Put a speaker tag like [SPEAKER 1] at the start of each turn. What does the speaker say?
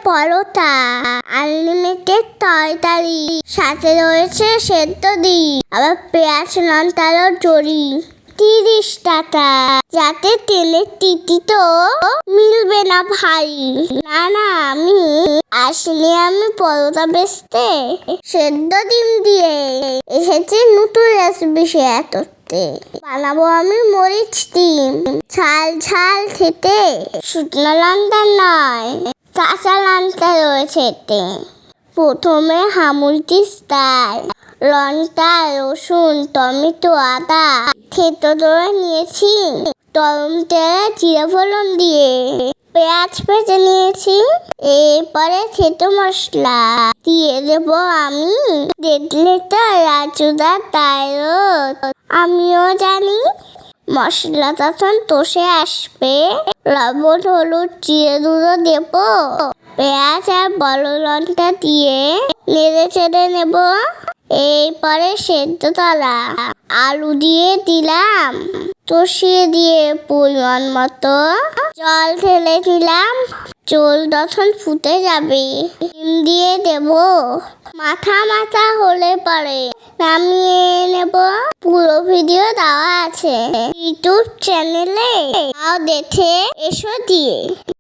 [SPEAKER 1] পরোটা, unlimited তরকারি, সাথে রয়েছে সেদ্ধ ডিম, আবার পেঁয়াজ লঙ্কারও জড়ি। 30 টাকা। যাতে তেলের টিটি তো মিলবে না ভাই। না আমি আসলে পরোটা বেচতে সেদ্ধ ডিম দিয়ে এসেছি নতুন রেসিপি শেয়ার করতে। বানাবো আমি মরিচ ডিম, ঝাল খেতে। শুকনো লঙ্কা নয়, কাঁচা লঙ্কা রয়েছে এতে। প্রথমে হামুলটি স্টাইল, লঙ্কা, রসুন, টমেটো, আদা থেতো করে নিয়েছি। গরম তেলে জিরে ফোড়ন দিয়ে পেঁয়াজ ভেজে নিয়েছি। এরপরে থেতো মশলা দিয়ে দেবো আমি। দেখলে তো রাজুদা তাইরো আমিও জানি। মশলা তখন কষে আসবে। লবণ, হলুদ, জিরে গুঁড়ো দেবো। পেঁয়াজ আর বড় লঙ্কা দিয়ে নেড়ে চেড়ে নেব। এরপরে সেদ্ধ করা আলু দিয়ে দিলাম। কষিয়ে দিয়ে পরিমাণ মতো জল ঢেলে দিলাম। ঝোল যখন ফুটে যাবে ডিম দিয়ে দেব। মাথা হলে পরে নামিয়ে নেব। পুরো ভিডিও দেওয়া আছে ইউটিউব চ্যানেলে, দেখে এসো দিয়ে।